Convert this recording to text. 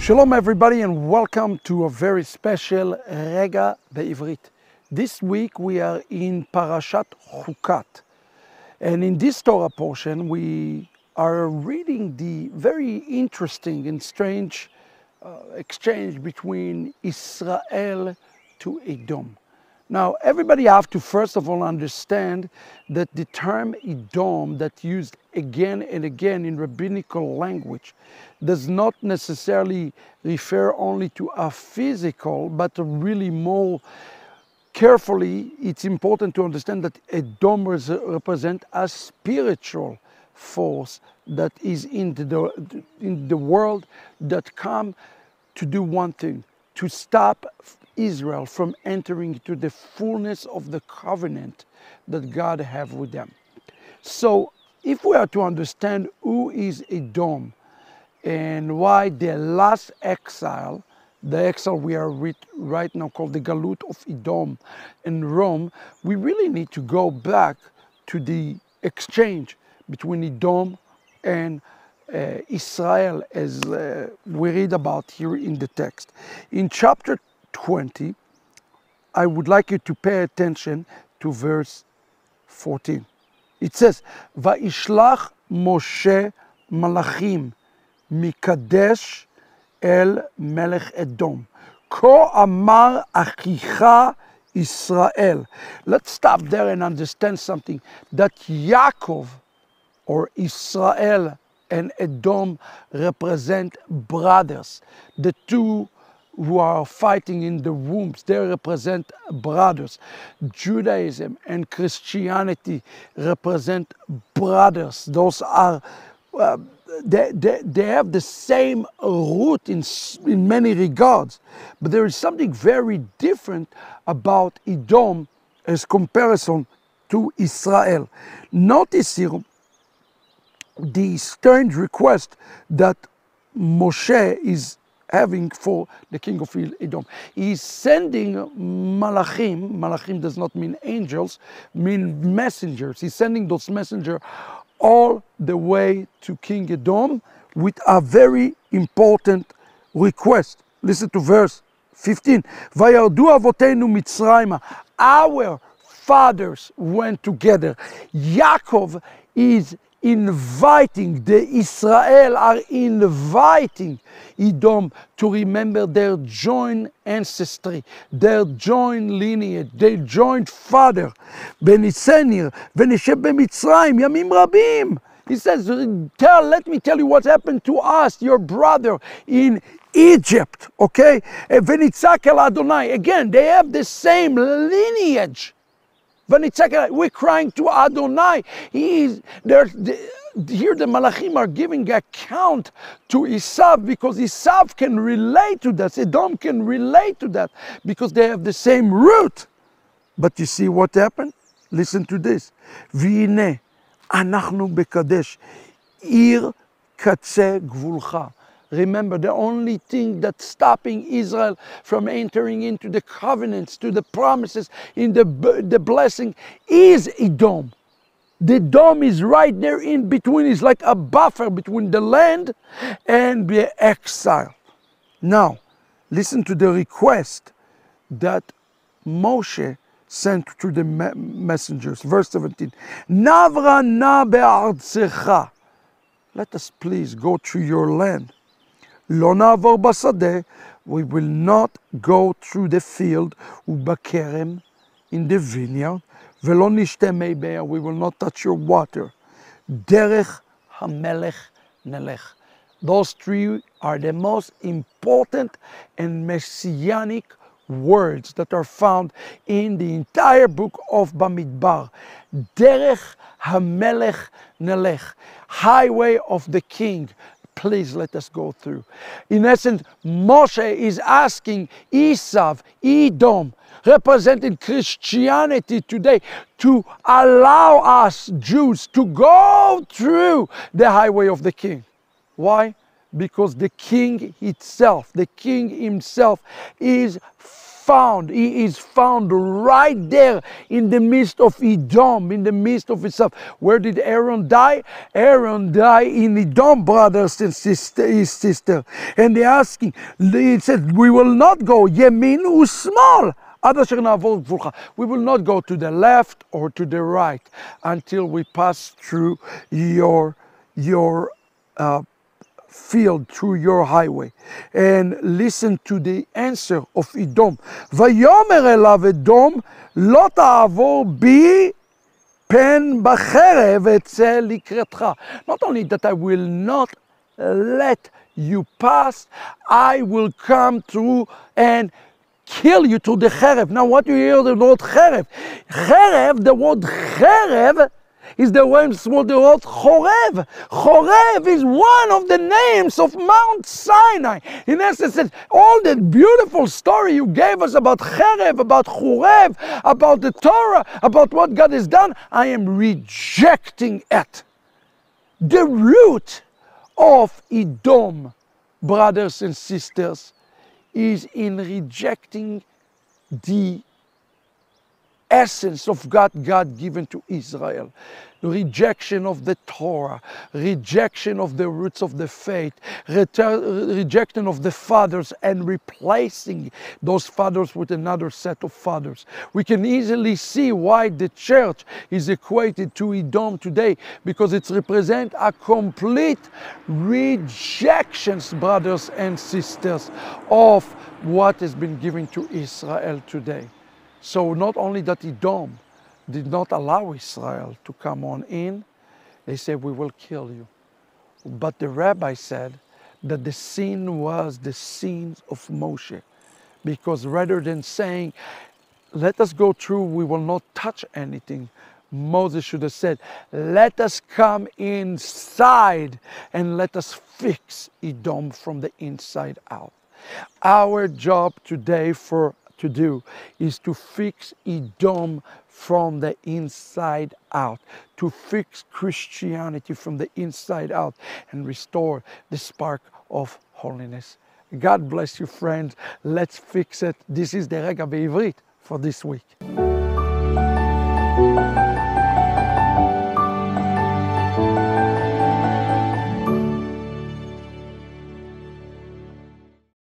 Shalom everybody and welcome to a very special Rega Bivrit. This week we are in Parashat Chukat, and in this Torah portion we are reading the very interesting and strange exchange between Israel to Edom. Now everybody have to first of all understand that the term Edom that used again and again in rabbinical language does not necessarily refer only to a physical, but really more carefully, it's important to understand that Edom represents a spiritual force that is in the world that come to do one thing, to stop Israel from entering into the fullness of the covenant that God have with them. So if we are to understand who is Edom, and why the last exile, the exile we are right now called the Galut of Edom in Rome, we really need to go back to the exchange between Edom and Israel, as we read about here in the text. In chapter 20, I would like you to pay attention to verse 14. It says, "Va'ishlach Moshe malachim Mikadesh el melech Edom. Ko amar achicha Israel." Let's stop there and understand something. That Yaakov or Israel and Edom represent brothers. The two who are fighting in the wombs, they represent brothers. Judaism and Christianity represent brothers. Those are they have the same root in many regards, but there is something very different about Edom as comparison to Israel. Notice here the strange request that Moshe is having for the king of Edom. He's sending malachim. Malachim does not mean angels, mean messengers. He's sending those messengers all the way to King Edom with a very important request. Listen to verse 15. Vayardu avotenu Mitzrayma. Our fathers went together. Yaakov is inviting, the Israel are inviting Edom to remember their joint ancestry, their joint lineage, their joint father. Benisenir, venisheb b'Mitzrayim, yamim rabim. He says, let me tell you what happened to us, your brother in Egypt, okay? Venitzak el Adonai. Again, they have the same lineage. We're crying to Adonai. Here the Malachim are giving account to Esav because Esav can relate to that. Edom can relate to that because they have the same root. But you see what happened? Listen to this. V'ine anachnu bekadesh ir katze gvulcha. Remember, the only thing that's stopping Israel from entering into the covenants, to the promises, in the blessing, is Edom. The Edom is right there in between. It's like a buffer between the land and the exile. Now, listen to the request that Moshe sent to the messengers. Verse 17. Navra na be'artzecha. Let us please go through your land. Lo na'avor basadeh, we will not go through the field, ubakerem, in the vineyard, velo nishte mei be'er, we will not touch your water. Derech hamelech nelech. Those three are the most important and messianic words that are found in the entire book of Bamidbar. Derech hamelech nelech, highway of the king. Please let us go through. In essence, Moshe is asking Esav, Edom, representing Christianity today, to allow us Jews to go through the highway of the king. Why? Because the king himself is found. He is found right there in the midst of Edom, in the midst of itself. Where did Aaron die? Aaron died in Edom, brothers and his sister. And they're asking, he said, we will not go Yemin u'Smol. We will not go to the left or to the right until we pass through your field, through your highway. And listen to the answer of Edom. Vayomer elav Edom, lo ta'avor bi pen b'cherev etze likretcha. Not only that I will not let you pass, I will come through and kill you to the cherev. Now what do you hear the word cherev? Cherev, the word cherev is the word Chorev. Chorev is one of the names of Mount Sinai. In essence, it's all that beautiful story you gave us about Cherev, about Chorev, about the Torah, about what God has done. I am rejecting it. The root of Edom, brothers and sisters, is in rejecting the essence of God given to Israel. Rejection of the Torah, rejection of the roots of the faith, rejection of the fathers, and replacing those fathers with another set of fathers. We can easily see why the church is equated to Edom today, because it represents a complete rejection, brothers and sisters, of what has been given to Israel today. So not only that Edom did not allow Israel to come on in, they said, we will kill you. But the rabbi said that the sin was the sins of Moshe, because rather than saying, let us go through, we will not touch anything, Moses should have said, let us come inside and let us fix Edom from the inside out. Our job today to do is to fix Edom from the inside out, to fix Christianity from the inside out and restore the spark of holiness. God bless you, friends. Let's fix it. This is the Rega Bivrit for this week.